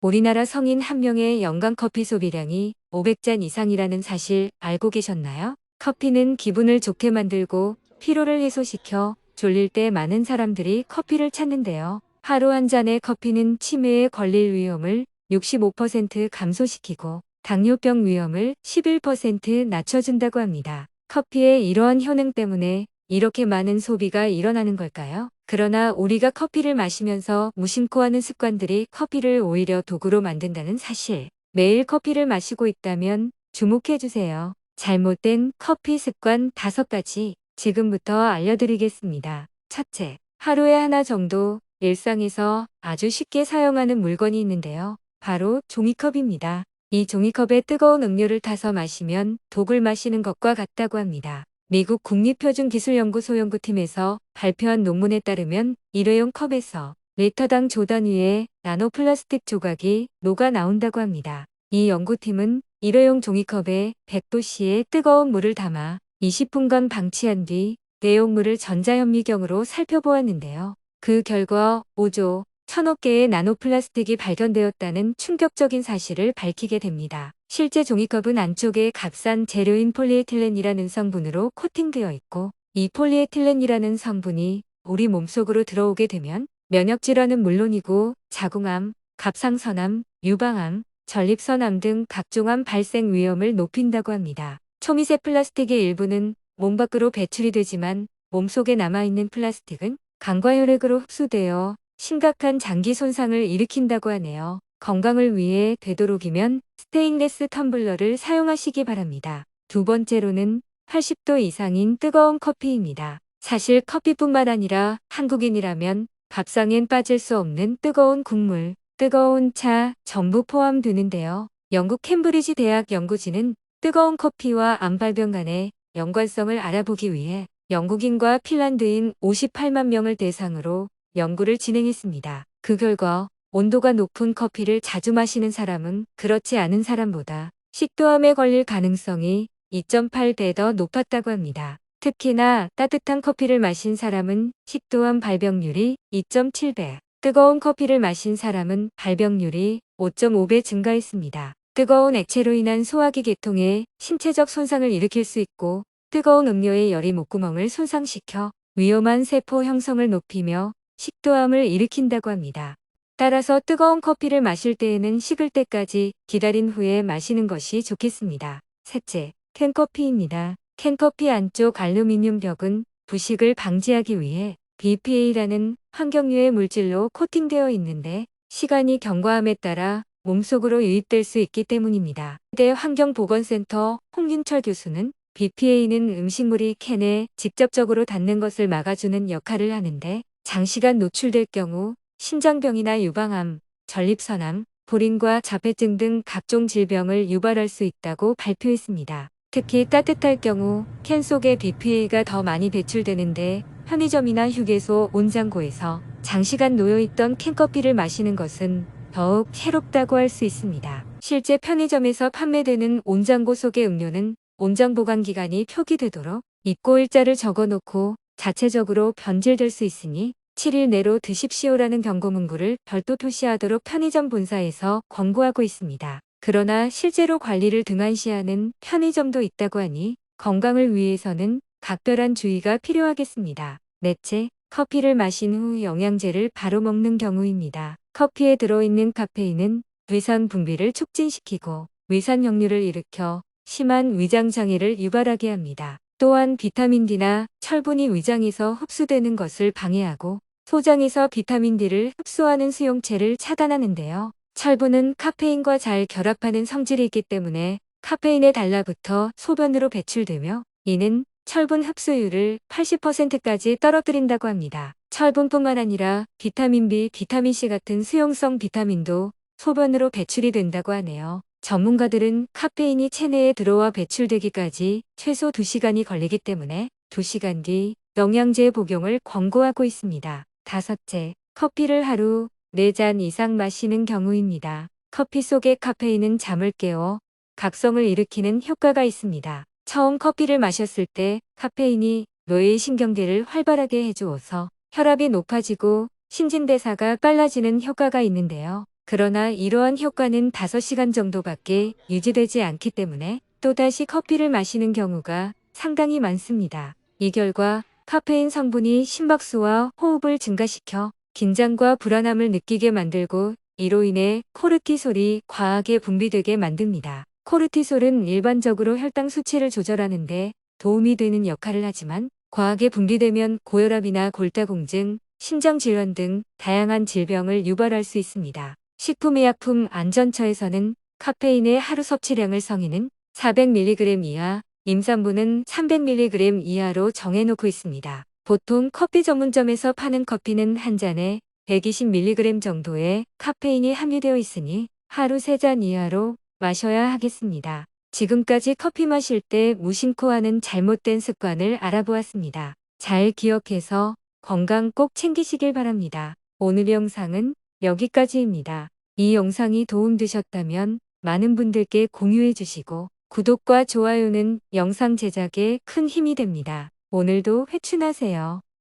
우리나라 성인 한 명의 연간 커피 소비량이 500잔 이상이라는 사실 알고 계셨나요? 커피는 기분을 좋게 만들고 피로를 해소시켜 졸릴 때 많은 사람들이 커피를 찾는데요. 하루 한 잔의 커피는 치매에 걸릴 위험을 65% 감소시키고 당뇨병 위험을 11% 낮춰준다고 합니다. 커피의 이러한 효능 때문에 이렇게 많은 소비가 일어나는 걸까요? 그러나 우리가 커피를 마시면서 무심코 하는 습관들이 커피를 오히려 독으로 만든다는 사실. 매일 커피를 마시고 있다면 주목해 주세요. 잘못된 커피 습관 5가지 지금부터 알려드리겠습니다. 첫째, 하루에 하나 정도 일상에서 아주 쉽게 사용하는 물건이 있는데요. 바로 종이컵입니다. 이 종이컵에 뜨거운 음료를 타서 마시면 독을 마시는 것과 같다고 합니다. 미국 국립표준기술연구소 연구팀에서 발표한 논문에 따르면 일회용 컵에서 리터당 조 단위의 나노플라스틱 조각이 녹아 나온다고 합니다. 이 연구팀은 일회용 종이컵에 100도씨의 뜨거운 물을 담아 20분간 방치한 뒤 내용물을 전자현미경으로 살펴보았는데요. 그 결과 5조 1000억 개의 나노플라스틱이 발견되었다는 충격적인 사실을 밝히게 됩니다. 실제 종이컵은 안쪽에 값싼 재료인 폴리에틸렌이라는 성분으로 코팅되어 있고, 이 폴리에틸렌이라는 성분이 우리 몸속으로 들어오게 되면 면역질환은 물론이고 자궁암, 갑상선암, 유방암, 전립선암 등 각종 암 발생 위험을 높인다고 합니다. 초미세 플라스틱의 일부는 몸 밖으로 배출이 되지만 몸속에 남아있는 플라스틱은 간과 혈액으로 흡수되어 심각한 장기 손상을 일으킨다고 하네요. 건강을 위해 되도록이면 스테인레스 텀블러를 사용하시기 바랍니다. 두 번째로는 80도 이상인 뜨거운 커피입니다. 사실 커피뿐만 아니라 한국인이라면 밥상엔 빠질 수 없는 뜨거운 국물, 뜨거운 차 전부 포함되는데요. 영국 캠브리지 대학 연구진은 뜨거운 커피와 암 발병 간의 연관성을 알아보기 위해 영국인과 핀란드인 58만 명을 대상으로 연구를 진행했습니다. 그 결과 온도가 높은 커피를 자주 마시는 사람은 그렇지 않은 사람보다 식도암에 걸릴 가능성이 2.8배 더 높았다고 합니다. 특히나 따뜻한 커피를 마신 사람은 식도암 발병률이 2.7배, 뜨거운 커피를 마신 사람은 발병률이 5.5배 증가했습니다. 뜨거운 액체로 인한 소화기 계통에 신체적 손상을 일으킬 수 있고, 뜨거운 음료의 열이 목구멍을 손상시켜 위험한 세포 형성을 높이며 식도암을 일으킨다고 합니다. 따라서 뜨거운 커피를 마실 때에는 식을 때까지 기다린 후에 마시는 것이 좋겠습니다. 셋째, 캔커피입니다. 캔커피 안쪽 알루미늄 벽은 부식을 방지하기 위해 BPA라는 환경유해 물질로 코팅되어 있는데 시간이 경과함에 따라 몸속으로 유입될 수 있기 때문입니다. 대 환경보건센터 홍윤철 교수는 BPA는 음식물이 캔에 직접적으로 닿는 것을 막아주는 역할을 하는데 장시간 노출될 경우 심장병이나 유방암, 전립선암, 불임과 자폐증 등 각종 질병을 유발할 수 있다고 발표했습니다. 특히 따뜻할 경우 캔 속에 BPA가 더 많이 배출되는데 편의점이나 휴게소 온장고에서 장시간 놓여있던 캔커피를 마시는 것은 더욱 해롭다고 할 수 있습니다. 실제 편의점에서 판매되는 온장고 속의 음료는 온장 보관 기간이 표기되도록 입고 일자를 적어놓고 자체적으로 변질될 수 있으니 7일 내로 드십시오라는 경고 문구를 별도 표시하도록 편의점 본사에서 권고하고 있습니다. 그러나 실제로 관리를 등한시하는 편의점도 있다고 하니 건강을 위해서는 각별한 주의가 필요하겠습니다. 넷째, 커피를 마신 후 영양제를 바로 먹는 경우입니다. 커피에 들어있는 카페인은 위산 분비를 촉진시키고 위산 역류를 일으켜 심한 위장 장애를 유발하게 합니다. 또한 비타민 D나 철분이 위장에서 흡수되는 것을 방해하고 소장에서 비타민 D를 흡수하는 수용체를 차단하는데요. 철분은 카페인과 잘 결합하는 성질이 있기 때문에 카페인에 달라붙어 소변으로 배출되며 이는 철분 흡수율을 80%까지 떨어뜨린다고 합니다. 철분뿐만 아니라 비타민 B, 비타민 C 같은 수용성 비타민도 소변으로 배출이 된다고 하네요. 전문가들은 카페인이 체내에 들어와 배출되기까지 최소 2시간이 걸리기 때문에 2시간 뒤 영양제 복용을 권고하고 있습니다. 다섯째, 커피를 하루 4잔 이상 마시는 경우입니다. 커피 속의 카페인은 잠을 깨워 각성을 일으키는 효과가 있습니다. 처음 커피를 마셨을 때 카페인이 뇌의 신경계를 활발하게 해주어서 혈압이 높아지고 신진대사가 빨라지는 효과가 있는데요. 그러나 이러한 효과는 5시간 정도밖에 유지되지 않기 때문에 또다시 커피를 마시는 경우가 상당히 많습니다. 이 결과 카페인 성분이 심박수와 호흡을 증가시켜 긴장과 불안함을 느끼게 만들고 이로 인해 코르티솔이 과하게 분비되게 만듭니다. 코르티솔은 일반적으로 혈당 수치를 조절하는데 도움이 되는 역할을 하지만 과하게 분비되면 고혈압이나 골다공증, 심장질환 등 다양한 질병을 유발할 수 있습니다. 식품의약품안전처에서는 카페인의 하루 섭취량을 성인은 400mg 이하, 임산부는 300mg 이하로 정해놓고 있습니다. 보통 커피 전문점에서 파는 커피는 한 잔에 120mg 정도의 카페인이 함유되어 있으니 하루 3잔 이하로 마셔야 하겠습니다. 지금까지 커피 마실 때 무심코 하는 잘못된 습관을 알아보았습니다. 잘 기억해서 건강 꼭 챙기시길 바랍니다. 오늘 영상은 여기까지입니다. 이 영상이 도움되셨다면 많은 분들께 공유해 주시고 구독과 좋아요는 영상 제작에 큰 힘이 됩니다. 오늘도 회춘하세요.